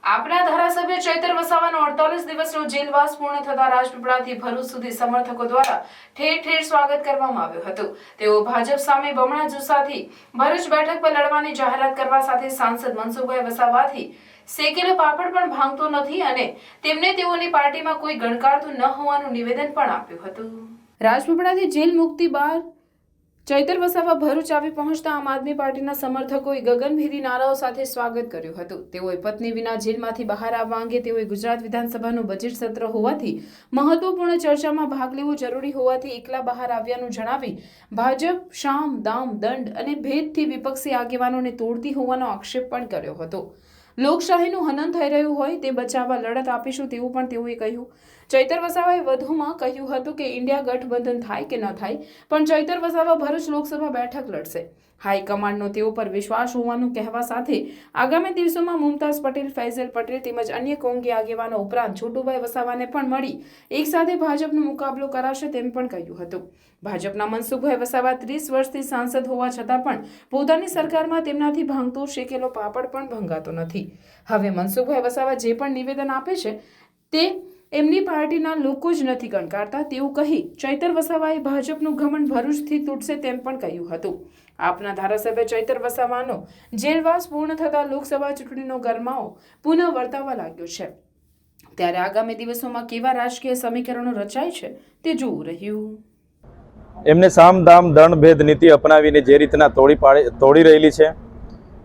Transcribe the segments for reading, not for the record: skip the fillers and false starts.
આપના ધારાસભ્ય ચૈતર વસાવાનો 48 દિવસનો જેલવાસ પૂર્ણ થતા રાજપીપળાથી ભરૂચ સુધી સમર્થકો દ્વારા ઠેર ઠેર સ્વાગત કરવામાં આવ્યું હતું। તેઓ ભાજપ સામે બમણા જુસ્સાથી ભરૂચ બેઠક પર લડવાની જાહેરાત કરવા સાથે સાંસદ મનસુખભાઈ વસાવાથી શેકેલો પાપડ પણ ભાંગતો નથી અને તેમને તેઓની પાર્ટીમાં કોઈ ગણકારતું ન હોવાનું નિવેદન પણ આપ્યું હતું। રાજપીપળાથી જેલ મુક્તિ બાદ ચૈતર વસાવા ભરૂચ આવી પહોંચતા આમ આદમી પાર્ટીના સમર્થકોએ ગગનભેદી નારાઓ સાથે સ્વાગત કર્યું હતું। તેઓએ પત્ની વિના જેલમાંથી બહાર આવવા અંગે તેઓએ ગુજરાત વિધાનસભાનું બજેટ સત્ર હોવાથી મહત્વપૂર્ણ ચર્ચામાં ભાગ લેવો જરૂરી હોવાથી એકલા બહાર આવ્યાનું જણાવી ભાજપ શામ દામ દંડ અને ભેદથી વિપક્ષી આગેવાનોને તોડતી હોવાનો આક્ષેપ પણ કર્યો હતો। લોકશાહીનું હનન થઈ રહ્યું હોય તે બચાવવા લડત આપીશું તેવું પણ તેઓએ કહ્યું। ચૈતર વસાવાએ વધુમાં કહ્યું હતું કે ઇન્ડિયા ગઠબંધન થાય કે ન થાય પણ ચૈતર વસાવા ભરૂચ લોકસભા બેઠક લડશે। હાઈકમાન્ડનો તેઓ પર વિશ્વાસ હોવાનું કહેવા સાથે આગામી દિવસોમાં મુમતાઝ પટેલ, ફૈઝલ પટેલ તેમજ અન્ય કોંગી આગેવાનો ઉપરાંત છોટુભાઈ વસાવાને પણ મળી એક સાથે ભાજપનો મુકાબલો કરાશે તેમ પણ કહ્યું હતું। ભાજપના મનસુખભાઈ વસાવા 30 વર્ષથી સાંસદ હોવા છતાં પણ પોતાની સરકારમાં તેમનાથી ભાંગતો શેકેલો પાપડ પણ ભંગાતો નથી। હવે મનસુખભાઈ વસાવા જે પણ નિવેદન આપે છે તે એમની પાર્ટીના લોકો જ નથી ગણકારતા તેવું કહી ચૈતર વસાવાએ ભાજપનું ઘમંડ ભરૂચથી તૂટશે તેમ પણ કહ્યું હતું। આપના ધારાસભ્ય ચૈતર વસાવાનો જેલવાસ પૂર્ણ થતા લોકસભા ચૂંટણીનો ગરમાવો પુનઃ વર્તાવા લાગ્યો છે ત્યારે આગામી દિવસોમાં કેવા રાજકીય સમીકરણો રચાય છે તે જોવું રહ્યું। એમને સામ દામ દંડ ભેદ નીતિ અપનાવીને જે રીતના તોડી રહેલી છે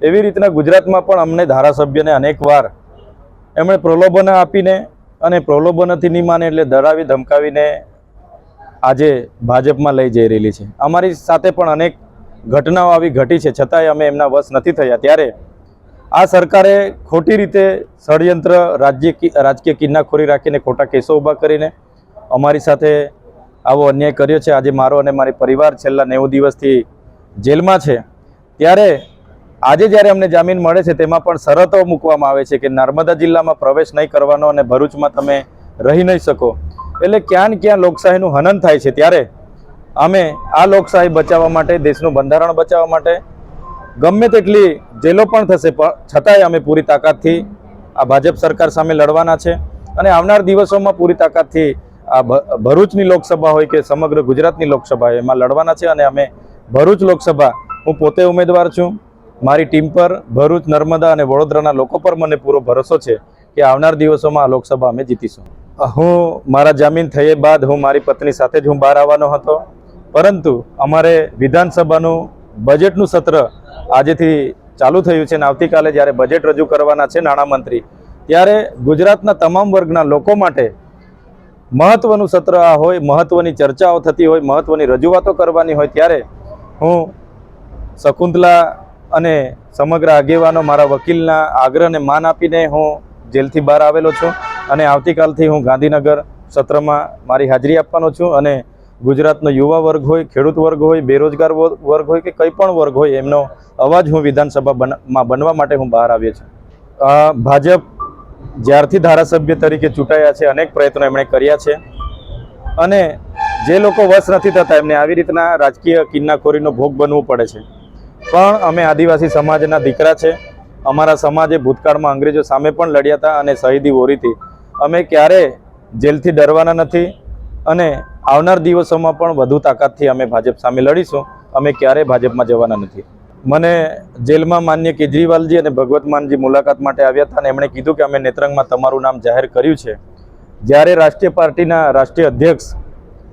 એવી રીતના ગુજરાતમાં પણ અમને ધારાસભ્યને અનેકવાર એમણે પ્રલોભન આપીને અને પ્રલોભનથી નહીં માને એટલે ડરાવી ધમકાવીને આજે ભાજપમાં લઈ જઈ રહેલી છે। અમારી સાથે પણ અનેક ઘટનાઓ આવી ઘટી છે છતાંય અમે એમના વશ નથી થયા। ત્યારે આ સરકારે ખોટી રીતે ષડયંત્ર રાજકીય કિન્નાખોરી રાખીને ખોટા કેસો ઊભા કરીને અમારી સાથે આવો અન્યાય કર્યો છે। આજે મારો અને મારી પરિવાર છેલ્લા 90 દિવસથી જેલમાં છે ત્યારે આજે જ્યારે અમને જામીન મળે છે તેમાં પણ શરતો મૂકવામાં આવે છે કે નર્મદા જિલ્લામાં પ્રવેશ નહીં કરવાનો અને ભરૂચમાં તમે રહી નહીં શકો। એટલે ક્યાં ને ક્યાં લોકશાહીનું હનન થાય છે ત્યારે અમે આ લોકશાહી બચાવવા માટે, દેશનું બંધારણ બચાવવા માટે ગમે તેટલી જેલો પણ થશે છતાંય અમે પૂરી તાકાતથી આ ભાજપ સરકાર સામે લડવાના છે અને આવનાર દિવસોમાં પૂરી તાકાતથી આ ભરૂચની લોકસભા હોય કે સમગ્ર ગુજરાતની લોકસભા હોય એમાં લડવાના છે। અને અમે ભરૂચ લોકસભા હું પોતે ઉમેદવાર છું। મારી ટીમ પર ભરૂચ, નર્મદા અને વડોદરાના લોકો પર મને પૂરો ભરોસો છે કે આવનાર દિવસોમાં આ લોકસભા અમે જીતીશું। હું મારા જામીન થયે બાદ હું મારી પત્ની સાથે જ હું બહાર આવવાનો હતો પરંતુ અમારે વિધાનસભાનું બજેટનું સત્ર આજેથી ચાલુ થયું છે અને આવતીકાલે જ્યારે બજેટ રજૂ કરવાના છે નાણામંત્રી ત્યારે ગુજરાતના તમામ વર્ગના લોકો માટે મહત્વનું સત્ર આ હોય, મહત્વની ચર્ચાઓ થતી હોય, મહત્વની રજૂઆતો કરવાની હોય ત્યારે હું શકુંતલા અને સમગ્ર આગેવાનો મારા વકીલના આગ્રહને માન આપીને હું જેલથી બહાર આવેલો છું અને આવતીકાલથી હું ગાંધીનગર સત્રમાં મારી હાજરી આપવાનો છું અને ગુજરાતનો યુવા વર્ગ હોય, ખેડૂત વર્ગ હોય, બેરોજગાર વર્ગ હોય કે કંઈ પણ વર્ગ હોય એમનો અવાજ હું વિધાનસભામાં બનવા માટે હું બહાર આવ્યો છું। ભાજપ જ્યારથી ધારાસભ્ય તરીકે ચૂંટાયા છે અનેક પ્રયત્નો એમણે કર્યા છે અને જે લોકો વશ નથી થતા એમને આવી રીતના રાજકીય કિન્નાખોરીનો ભોગ બનવું પડે છે। પણ અમે આદિવાસી સમાજના દીકરા છે। અમારા સમાજે ભૂતકાળમાં અંગ્રેજો સામે પણ લડ્યા હતા અને શહીદી વોરીથી અમે ક્યારે જેલથી ડરવાના નથી અને આવનાર દિવસોમાં પણ વધુ તાકાતથી અમે ભાજપ સામે લડીશું। અમે ક્યારેય ભાજપમાં જવાના નથી। મને જેલમાં માન્ય કેજરીવાલજી અને ભગવત માનજી મુલાકાત માટે આવ્યા હતા અને એમણે કીધું કે અમે નેત્રંગમાં તમારું નામ જાહેર કર્યું છે। જ્યારે રાષ્ટ્રીય પાર્ટીના રાષ્ટ્રીય અધ્યક્ષ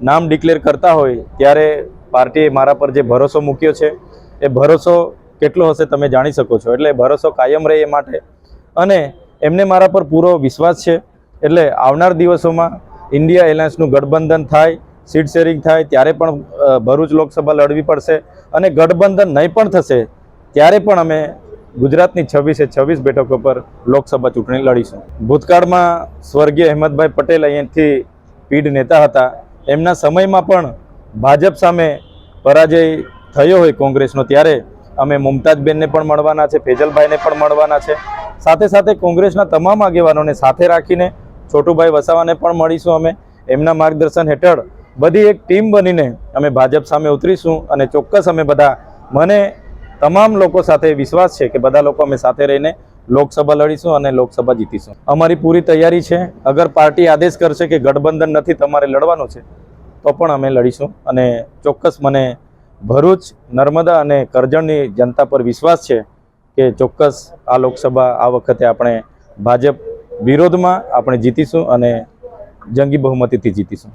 નામ ડિક્લેર કરતા હોય ત્યારે પાર્ટીએ મારા પર જે ભરોસો મૂક્યો છે એ ભરોસો કેટલો હશે તમે જાણી શકો છો। એટલે ભરોસો કાયમ રહે એ માટે અને એમને મારા પર પૂરો વિશ્વાસ છે। એટલે આવનાર દિવસોમાં ઇન્ડિયા એલાયન્સનું ગઠબંધન થાય, સીટ શેરિંગ થાય ત્યારે પણ ભરૂચ લોકસભા લડવી પડશે અને ગઠબંધન નહીં પણ થશે ત્યારે પણ અમે ગુજરાતની 26 બેઠકો પર લોકસભા ચૂંટણી લડીશું। ભૂતકાળમાં સ્વર્ગીય અહેમદભાઈ પટેલ અહીંથી પીઢ નેતા હતા, એમના સમયમાં પણ ભાજપ સામે પરાજય થયો હોય કોંગ્રેસનો ત્યારે અમે મુમતાજબેનને પણ મળવાના છે, ફેજલભાઈને પણ મળવાના છે। સાથે સાથે કોંગ્રેસના તમામ આગેવાનોને સાથે રાખીને છોટુભાઈ વસાવાને પણ મળીશું। અમે એમના માર્ગદર્શન હેઠળ બધી એક ટીમ બનીને અમે ભાજપ સામે ઉતરીશું અને ચોક્કસ અમે બધા મને તમામ લોકો સાથે વિશ્વાસ છે કે બધા લોકો અમે સાથે રહીને લોકસભા લડીશું અને લોકસભા જીતીશું. અમારી પૂરી તૈયારી છે. અગર પાર્ટી આદેશ કરશે કે ગઠબંધન નથી, તમારે લડવાનું છે, તો પણ અમે લડીશું. અને ચોક્કસ મને ભરૂચ, નર્મદા અને કરજણની જનતા પર વિશ્વાસ છે કે ચોક્કસ આ લોકસભા આ વખતે આપણે ભાજપ વિરોધમાં આપણે જીતીશું અને જંગી બહુમતીથી જીતીશું.